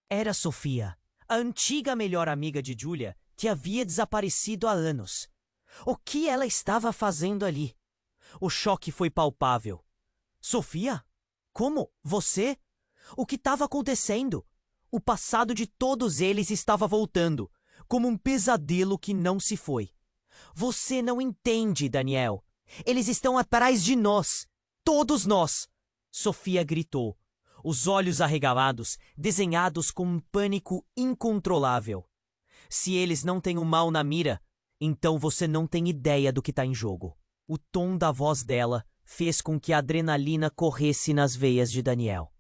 Era Sofia, a antiga melhor amiga de Júlia, que havia desaparecido há anos. O que ela estava fazendo ali? O choque foi palpável. Sofia? Como? Você? O que estava acontecendo? O passado de todos eles estava voltando, como um pesadelo que não se foi. Você não entende, Daniel. Eles estão atrás de nós. Todos nós. Sofia gritou, os olhos arregalados, desenhados com um pânico incontrolável. Se eles não têm o mal na mira, então você não tem ideia do que está em jogo. O tom da voz dela fez com que a adrenalina corresse nas veias de Daniel.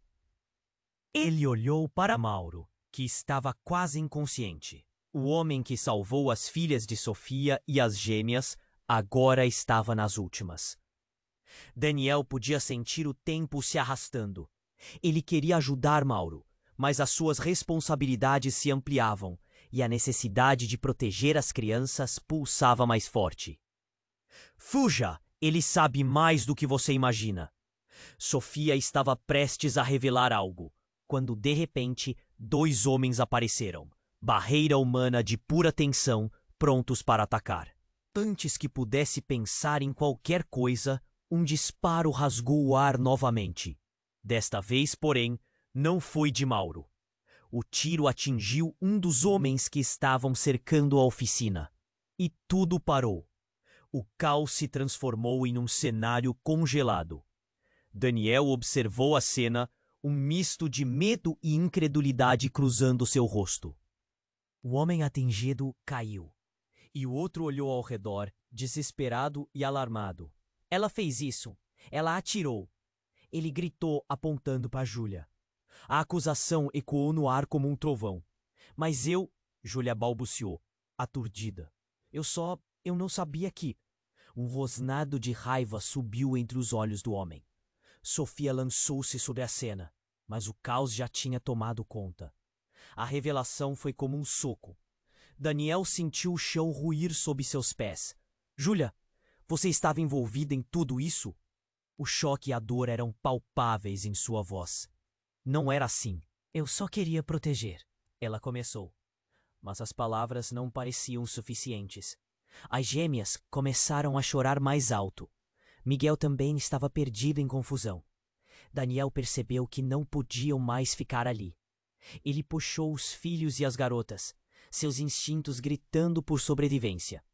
Ele olhou para Mauro, que estava quase inconsciente. O homem que salvou as filhas de Sofia e as gêmeas agora estava nas últimas. Daniel podia sentir o tempo se arrastando. Ele queria ajudar Mauro, mas as suas responsabilidades se ampliavam e a necessidade de proteger as crianças pulsava mais forte. Fuja! Ele sabe mais do que você imagina. Sofia estava prestes a revelar algo, quando de repente 2 homens apareceram, barreira humana de pura tensão, prontos para atacar. Antes que pudesse pensar em qualquer coisa, um disparo rasgou o ar novamente. Desta vez, porém, não foi de Mauro. O tiro atingiu um dos homens que estavam cercando a oficina. E tudo parou. O caos se transformou em um cenário congelado. Daniel observou a cena, um misto de medo e incredulidade cruzando seu rosto. O homem atingido caiu, e o outro olhou ao redor, desesperado e alarmado. Ela fez isso. Ela atirou. Ele gritou, apontando para Júlia. A acusação ecoou no ar como um trovão. Mas Júlia balbuciou, aturdida. Eu não sabia que... Um rosnado de raiva subiu entre os olhos do homem. Sofia lançou-se sobre a cena, mas o caos já tinha tomado conta. A revelação foi como um soco. Daniel sentiu o chão ruir sob seus pés. Júlia, você estava envolvida em tudo isso? O choque e a dor eram palpáveis em sua voz. Não era assim. Eu só queria proteger. Ela começou. Mas as palavras não pareciam suficientes. As gêmeas começaram a chorar mais alto. Miguel também estava perdido em confusão. Daniel percebeu que não podiam mais ficar ali. Ele puxou os filhos e as garotas, seus instintos gritando por sobrevivência.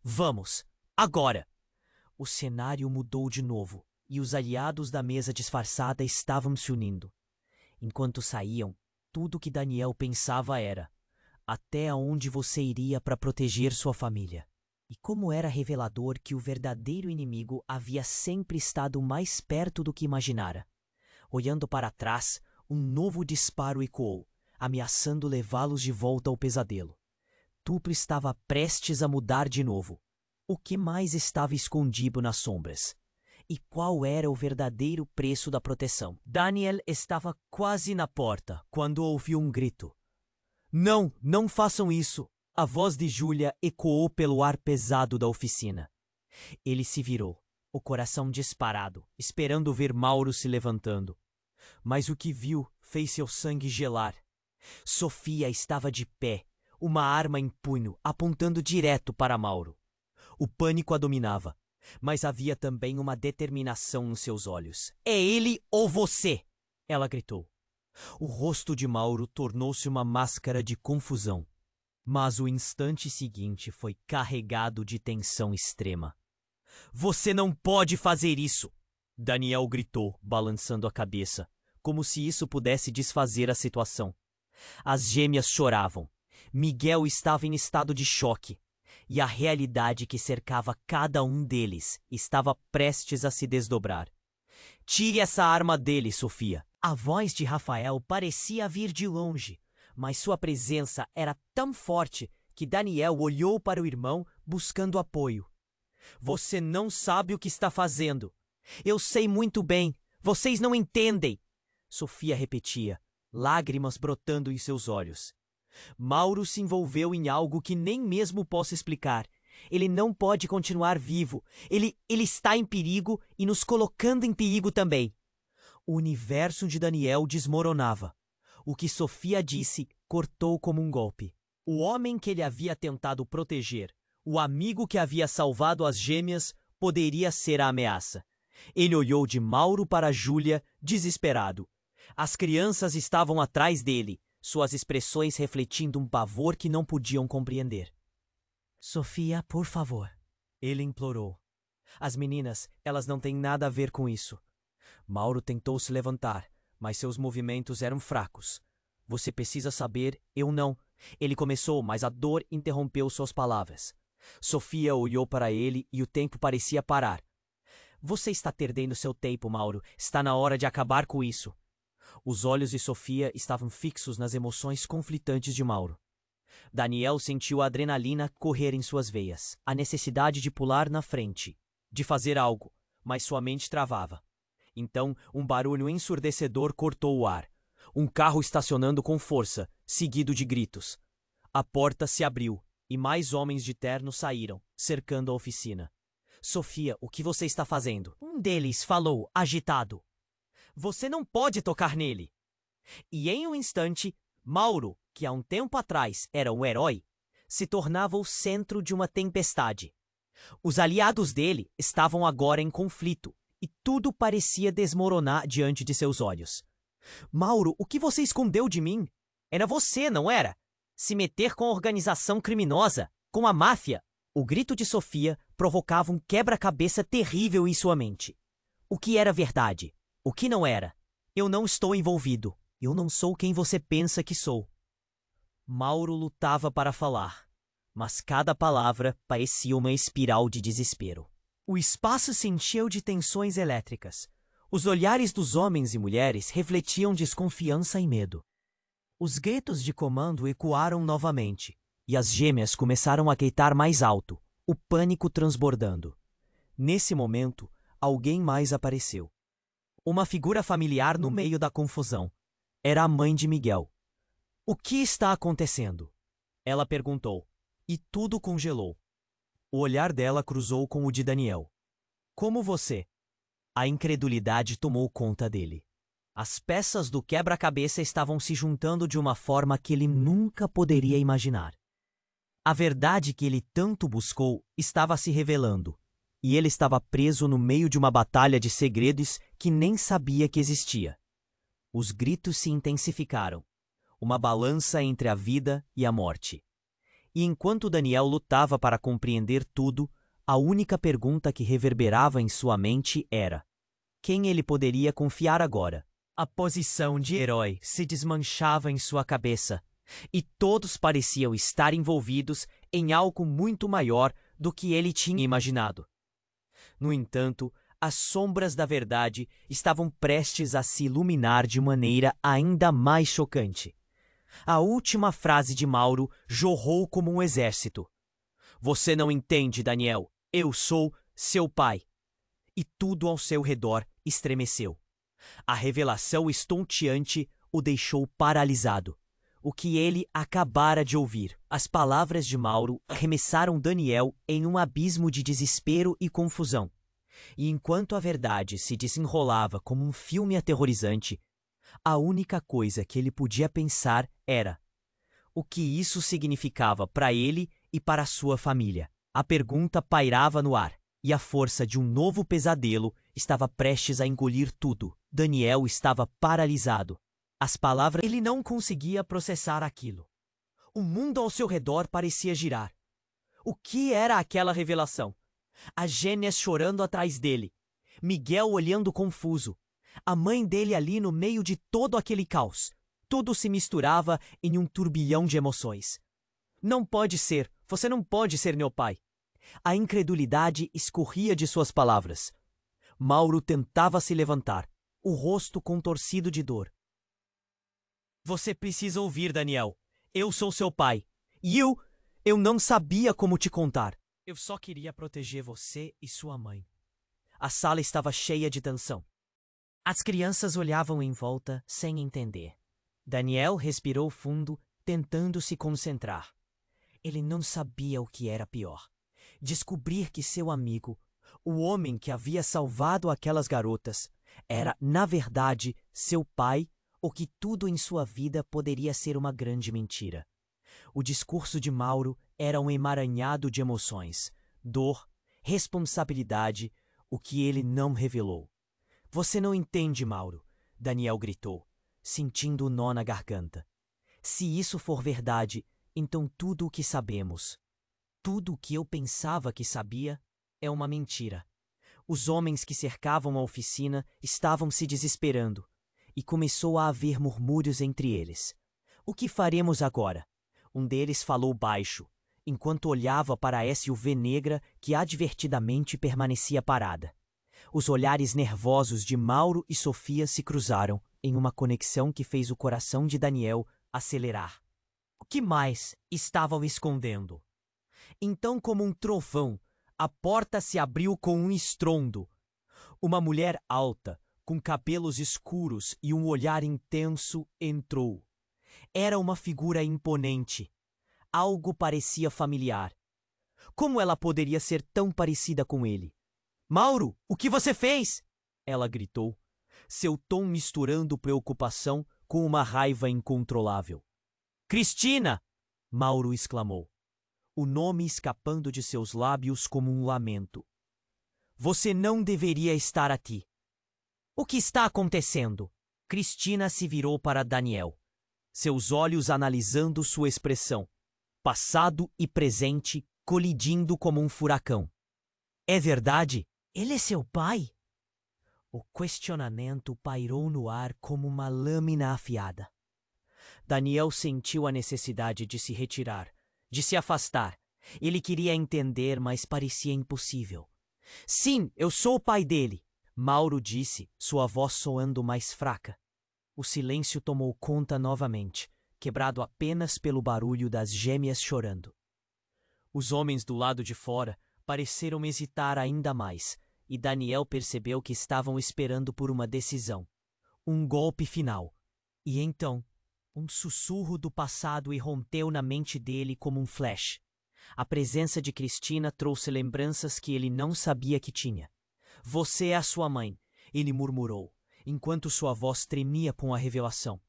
Vamos! Agora! O cenário mudou de novo e os aliados da mesa disfarçada estavam se unindo. Enquanto saíam, tudo que Daniel pensava era: até onde você iria para proteger sua família? E como era revelador que o verdadeiro inimigo havia sempre estado mais perto do que imaginara. Olhando para trás, um novo disparo ecoou, ameaçando levá-los de volta ao pesadelo. Tudo estava prestes a mudar de novo. O que mais estava escondido nas sombras? E qual era o verdadeiro preço da proteção? Daniel estava quase na porta quando ouviu um grito. Não, não façam isso! A voz de Júlia ecoou pelo ar pesado da oficina. Ele se virou, o coração disparado, esperando ver Mauro se levantando. Mas o que viu fez seu sangue gelar. Sofia estava de pé, uma arma em punho, apontando direto para Mauro. O pânico a dominava, mas havia também uma determinação nos seus olhos. É ele ou você! Ela gritou. O rosto de Mauro tornou-se uma máscara de confusão. Mas o instante seguinte foi carregado de tensão extrema. Você não pode fazer isso! Daniel gritou, balançando a cabeça, como se isso pudesse desfazer a situação. As gêmeas choravam. Miguel estava em estado de choque. E a realidade que cercava cada um deles estava prestes a se desdobrar. Tire essa arma dele, Sofia. A voz de Rafael parecia vir de longe, mas sua presença era tão forte que Daniel olhou para o irmão buscando apoio. Você não sabe o que está fazendo. Eu sei muito bem. Vocês não entendem. Sofia repetia, lágrimas brotando em seus olhos. Mauro se envolveu em algo que nem mesmo posso explicar. Ele não pode continuar vivo. Ele está em perigo e nos colocando em perigo também. O universo de Daniel desmoronava. O que Sofia disse cortou como um golpe. O homem que ele havia tentado proteger, o amigo que havia salvado as gêmeas, poderia ser a ameaça. Ele olhou de Mauro para Júlia, desesperado. As crianças estavam atrás dele, suas expressões refletindo um pavor que não podiam compreender. Sofia, por favor, ele implorou. As meninas, elas não têm nada a ver com isso. Mauro tentou se levantar, mas seus movimentos eram fracos. Você precisa saber, eu não. Ele começou, mas a dor interrompeu suas palavras. Sofia olhou para ele e o tempo parecia parar. Você está perdendo seu tempo, Mauro. Está na hora de acabar com isso. Os olhos de Sofia estavam fixos nas emoções conflitantes de Mauro. Daniel sentiu a adrenalina correr em suas veias, a necessidade de pular na frente, de fazer algo, mas sua mente travava. Então, um barulho ensurdecedor cortou o ar. Um carro estacionando com força, seguido de gritos. A porta se abriu e mais homens de terno saíram, cercando a oficina. Sofia, o que você está fazendo? Um deles falou, agitado. Você não pode tocar nele. E em um instante, Mauro, que há um tempo atrás era um herói, se tornava o centro de uma tempestade. Os aliados dele estavam agora em conflito e tudo parecia desmoronar diante de seus olhos. Mauro, o que você escondeu de mim? Era você, não era? Se meter com a organização criminosa, com a máfia. O grito de Sofia provocava um quebra-cabeça terrível em sua mente. O que era verdade? O que não era? Eu não estou envolvido. Eu não sou quem você pensa que sou. Mauro lutava para falar, mas cada palavra parecia uma espiral de desespero. O espaço se encheu de tensões elétricas. Os olhares dos homens e mulheres refletiam desconfiança e medo. Os gritos de comando ecoaram novamente, e as gêmeas começaram a gritar mais alto, o pânico transbordando. Nesse momento, alguém mais apareceu. Uma figura familiar no meio da confusão. Era a mãe de Miguel. O que está acontecendo? Ela perguntou, e tudo congelou. O olhar dela cruzou com o de Daniel. Como você? A incredulidade tomou conta dele. As peças do quebra-cabeça estavam se juntando de uma forma que ele nunca poderia imaginar. A verdade que ele tanto buscou estava se revelando, e ele estava preso no meio de uma batalha de segredos que nem sabia que existia. Os gritos se intensificaram, uma balança entre a vida e a morte. E enquanto Daniel lutava para compreender tudo, a única pergunta que reverberava em sua mente era: quem ele poderia confiar agora? A posição de herói se desmanchava em sua cabeça, e todos pareciam estar envolvidos em algo muito maior do que ele tinha imaginado. No entanto, as sombras da verdade estavam prestes a se iluminar de maneira ainda mais chocante. A última frase de Mauro jorrou como um exército. Você não entende, Daniel. Eu sou seu pai. E tudo ao seu redor estremeceu. A revelação estonteante o deixou paralisado. O que ele acabara de ouvir. As palavras de Mauro arremessaram Daniel em um abismo de desespero e confusão. E enquanto a verdade se desenrolava como um filme aterrorizante, a única coisa que ele podia pensar era o que isso significava para ele e para sua família. A pergunta pairava no ar, e a força de um novo pesadelo estava prestes a engolir tudo. Daniel estava paralisado. As palavras... Ele não conseguia processar aquilo. O mundo ao seu redor parecia girar. O que era aquela revelação? As gêmeas chorando atrás dele. Miguel olhando confuso. A mãe dele ali no meio de todo aquele caos. Tudo se misturava em um turbilhão de emoções. Não pode ser. Você não pode ser meu pai. A incredulidade escorria de suas palavras. Mauro tentava se levantar, o rosto contorcido de dor. Você precisa ouvir, Daniel. Eu sou seu pai. E eu não sabia como te contar. Eu só queria proteger você e sua mãe. A sala estava cheia de tensão. As crianças olhavam em volta sem entender. Daniel respirou fundo, tentando se concentrar. Ele não sabia o que era pior. Descobrir que seu amigo, o homem que havia salvado aquelas garotas, era, na verdade, seu pai, ou que tudo em sua vida poderia ser uma grande mentira. O discurso de Mauro era um emaranhado de emoções, dor, responsabilidade, o que ele não revelou. Você não entende, Mauro, Daniel gritou, sentindo o nó na garganta. Se isso for verdade, então tudo o que sabemos, tudo o que eu pensava que sabia, é uma mentira. Os homens que cercavam a oficina estavam se desesperando, e começou a haver murmúrios entre eles. O que faremos agora? Um deles falou baixo, enquanto olhava para a SUV negra que advertidamente permanecia parada. Os olhares nervosos de Mauro e Sofia se cruzaram em uma conexão que fez o coração de Daniel acelerar. O que mais estavam escondendo? Então, como um trovão, a porta se abriu com um estrondo. Uma mulher alta, com cabelos escuros e um olhar intenso, entrou. Era uma figura imponente. Algo parecia familiar. Como ela poderia ser tão parecida com ele? Mauro, o que você fez? Ela gritou, seu tom misturando preocupação com uma raiva incontrolável. Cristina! Mauro exclamou, o nome escapando de seus lábios como um lamento. Você não deveria estar aqui. O que está acontecendo? Cristina se virou para Daniel, seus olhos analisando sua expressão, passado e presente, colidindo como um furacão. É verdade? Ele é seu pai? O questionamento pairou no ar como uma lâmina afiada. Daniel sentiu a necessidade de se retirar, de se afastar. Ele queria entender, mas parecia impossível. Sim, eu sou o pai dele, Mauro disse, sua voz soando mais fraca. O silêncio tomou conta novamente, quebrado apenas pelo barulho das gêmeas chorando. Os homens do lado de fora pareceram hesitar ainda mais, e Daniel percebeu que estavam esperando por uma decisão, um golpe final. E então, um sussurro do passado irrompeu na mente dele como um flash. A presença de Cristina trouxe lembranças que ele não sabia que tinha. Você é a sua mãe, ele murmurou, enquanto sua voz tremia com a revelação.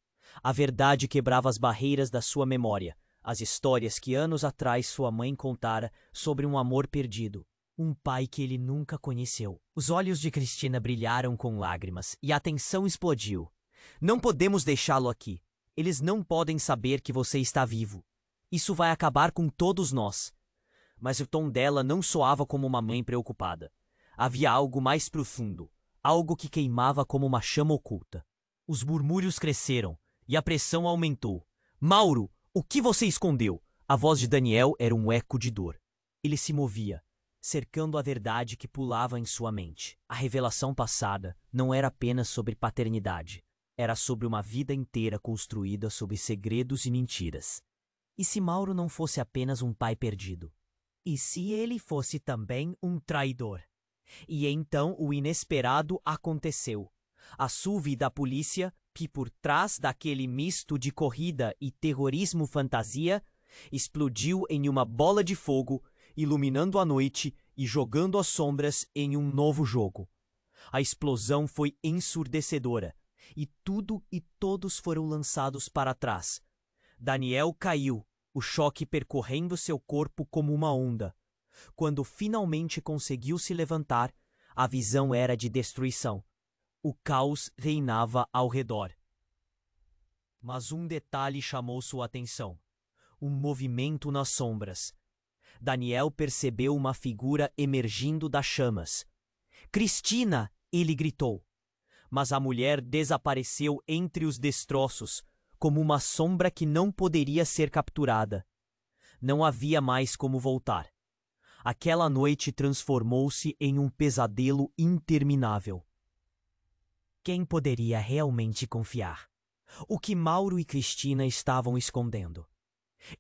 A verdade quebrava as barreiras da sua memória, as histórias que anos atrás sua mãe contara sobre um amor perdido, um pai que ele nunca conheceu. Os olhos de Cristina brilharam com lágrimas e a tensão explodiu. Não podemos deixá-lo aqui. Eles não podem saber que você está vivo. Isso vai acabar com todos nós. Mas o tom dela não soava como uma mãe preocupada. Havia algo mais profundo, algo que queimava como uma chama oculta. Os murmúrios cresceram e a pressão aumentou. Mauro, o que você escondeu? A voz de Daniel era um eco de dor. Ele se movia, cercando a verdade que pulava em sua mente. A revelação passada não era apenas sobre paternidade. Era sobre uma vida inteira construída sobre segredos e mentiras. E se Mauro não fosse apenas um pai perdido? E se ele fosse também um traidor? E então o inesperado aconteceu. A SUV da polícia, que por trás daquele misto de corrida e terrorismo fantasia, explodiu em uma bola de fogo, iluminando a noite e jogando as sombras em um novo jogo. A explosão foi ensurdecedora, e tudo e todos foram lançados para trás. Daniel caiu, o choque percorrendo seu corpo como uma onda. Quando finalmente conseguiu se levantar, a visão era de destruição. O caos reinava ao redor. Mas um detalhe chamou sua atenção. Um movimento nas sombras. Daniel percebeu uma figura emergindo das chamas. Cristina! Ele gritou. Mas a mulher desapareceu entre os destroços, como uma sombra que não poderia ser capturada. Não havia mais como voltar. Aquela noite transformou-se em um pesadelo interminável. Quem poderia realmente confiar? O que Mauro e Cristina estavam escondendo?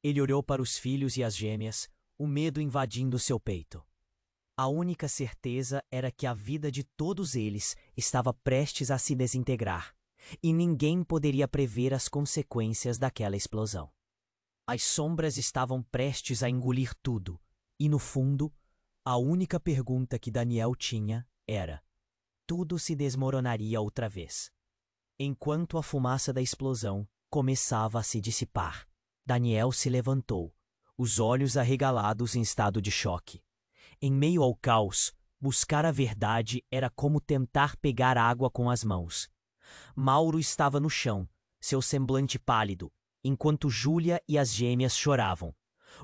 Ele olhou para os filhos e as gêmeas, o medo invadindo seu peito. A única certeza era que a vida de todos eles estava prestes a se desintegrar, e ninguém poderia prever as consequências daquela explosão. As sombras estavam prestes a engolir tudo, e no fundo, a única pergunta que Daniel tinha era: tudo se desmoronaria outra vez? Enquanto a fumaça da explosão começava a se dissipar, Daniel se levantou, os olhos arregalados em estado de choque. Em meio ao caos, buscar a verdade era como tentar pegar água com as mãos. Mauro estava no chão, seu semblante pálido, enquanto Júlia e as gêmeas choravam.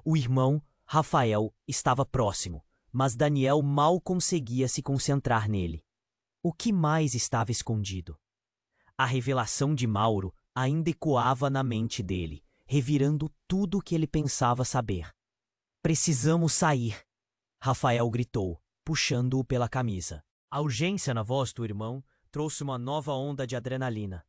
O irmão, Rafael, estava próximo, mas Daniel mal conseguia se concentrar nele. O que mais estava escondido? A revelação de Mauro ainda ecoava na mente dele, revirando tudo o que ele pensava saber. Precisamos sair, Rafael gritou, puxando-o pela camisa. A urgência na voz do irmão trouxe uma nova onda de adrenalina.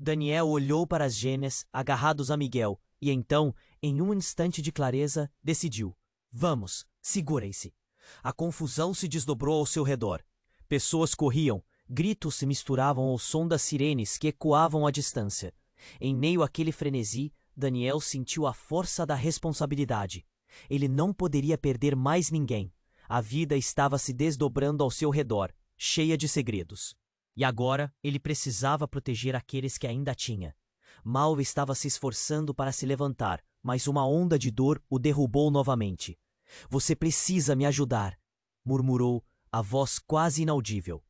Daniel olhou para as gêmeas, agarrados a Miguel, E então, em um instante de clareza, decidiu: vamos, segurem-se. A confusão se desdobrou ao seu redor. Pessoas corriam, gritos se misturavam ao som das sirenes que ecoavam à distância. Em meio àquele frenesi, Daniel sentiu a força da responsabilidade. Ele não poderia perder mais ninguém. A vida estava se desdobrando ao seu redor, cheia de segredos. E agora ele precisava proteger aqueles que ainda tinha. Mal estava se esforçando para se levantar, mas uma onda de dor o derrubou novamente. Você precisa me ajudar, murmurou, a voz quase inaudível.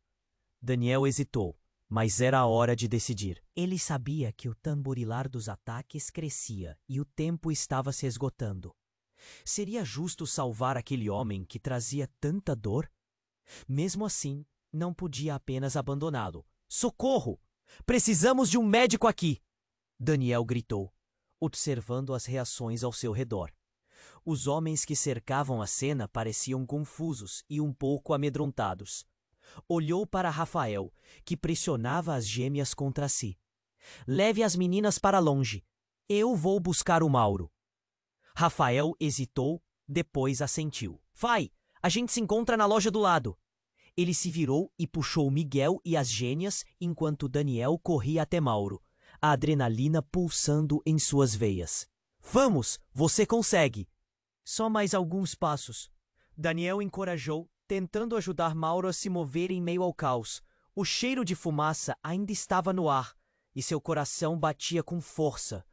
Daniel hesitou, mas era a hora de decidir. Ele sabia que o tamborilar dos ataques crescia e o tempo estava se esgotando. Seria justo salvar aquele homem que trazia tanta dor? Mesmo assim, não podia apenas abandoná-lo. Socorro! Precisamos de um médico aqui! Daniel gritou, observando as reações ao seu redor. Os homens que cercavam a cena pareciam confusos e um pouco amedrontados. Olhou para Rafael, que pressionava as gêmeas contra si. Leve as meninas para longe. Eu vou buscar o Mauro. Rafael hesitou, depois assentiu. Vai, a gente se encontra na loja do lado. Ele se virou e puxou Miguel e as gêmeas enquanto Daniel corria até Mauro, a adrenalina pulsando em suas veias. Vamos, você consegue! Só mais alguns passos. Daniel encorajou, tentando ajudar Mauro a se mover em meio ao caos. O cheiro de fumaça ainda estava no ar e seu coração batia com força.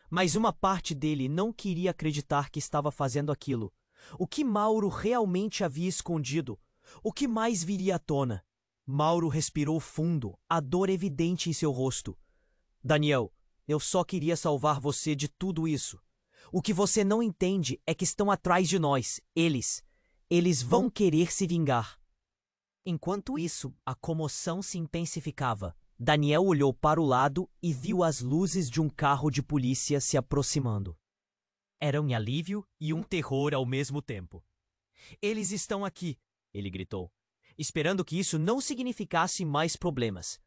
Mas uma parte dele não queria acreditar que estava fazendo aquilo. O que Mauro realmente havia escondido? O que mais viria à tona? Mauro respirou fundo, a dor evidente em seu rosto. Daniel, eu só queria salvar você de tudo isso. O que você não entende é que estão atrás de nós, eles. Eles vão querer se vingar. Enquanto isso, a comoção se intensificava. Daniel olhou para o lado e viu as luzes de um carro de polícia se aproximando. Era um alívio e um terror ao mesmo tempo. Eles estão aqui, ele gritou, esperando que isso não significasse mais problemas.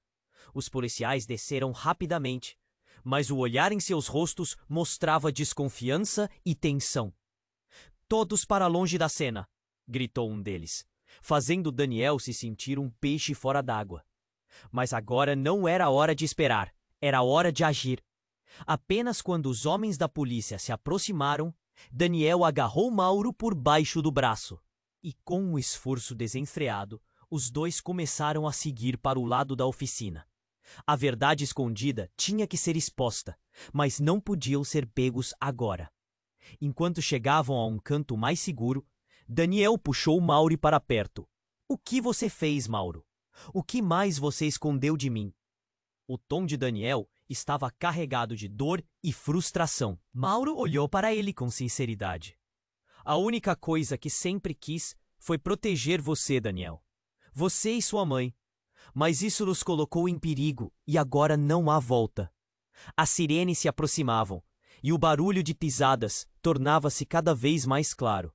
Os policiais desceram rapidamente, mas o olhar em seus rostos mostrava desconfiança e tensão. Todos para longe da cena, gritou um deles, fazendo Daniel se sentir um peixe fora d'água. Mas agora não era a hora de esperar, era a hora de agir. Apenas quando os homens da polícia se aproximaram, Daniel agarrou Mauro por baixo do braço. E com um esforço desenfreado, os dois começaram a seguir para o lado da oficina. A verdade escondida tinha que ser exposta, mas não podiam ser pegos agora. Enquanto chegavam a um canto mais seguro, Daniel puxou Mauro para perto. O que você fez, Mauro? O que mais você escondeu de mim? O tom de Daniel estava carregado de dor e frustração. Mauro olhou para ele com sinceridade. A única coisa que sempre quis foi proteger você, Daniel. Você e sua mãe. Mas isso nos colocou em perigo e agora não há volta. As sirenes se aproximavam e o barulho de pisadas tornava-se cada vez mais claro.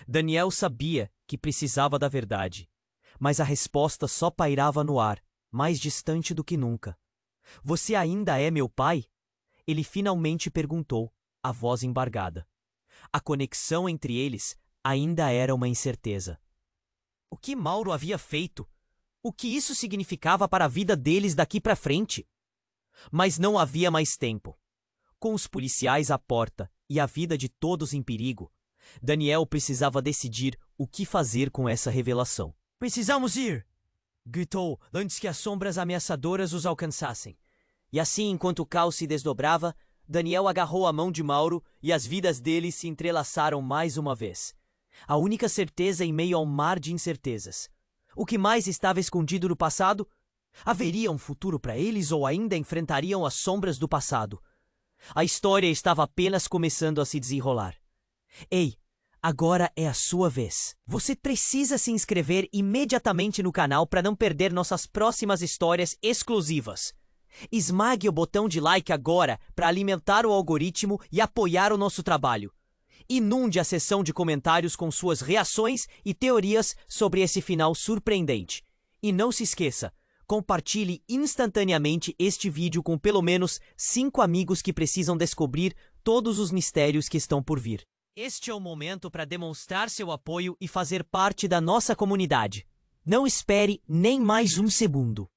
Daniel sabia que precisava da verdade, mas a resposta só pairava no ar, mais distante do que nunca. Você ainda é meu pai? Ele finalmente perguntou, a voz embargada. A conexão entre eles ainda era uma incerteza. O que Mauro havia feito? O que isso significava para a vida deles daqui para frente? Mas não havia mais tempo. Com os policiais à porta e a vida de todos em perigo, Daniel precisava decidir o que fazer com essa revelação. Precisamos ir! Gritou antes que as sombras ameaçadoras os alcançassem. E assim, enquanto o caos se desdobrava, Daniel agarrou a mão de Mauro e as vidas deles se entrelaçaram mais uma vez. A única certeza em meio ao mar de incertezas. O que mais estava escondido no passado? Haveria um futuro para eles ou ainda enfrentariam as sombras do passado? A história estava apenas começando a se desenrolar. Ei, agora é a sua vez. Você precisa se inscrever imediatamente no canal para não perder nossas próximas histórias exclusivas. Esmague o botão de like agora para alimentar o algoritmo e apoiar o nosso trabalho. Inunde a seção de comentários com suas reações e teorias sobre esse final surpreendente. E não se esqueça, compartilhe instantaneamente este vídeo com pelo menos 5 amigos que precisam descobrir todos os mistérios que estão por vir. Este é o momento para demonstrar seu apoio e fazer parte da nossa comunidade. Não espere nem mais um segundo.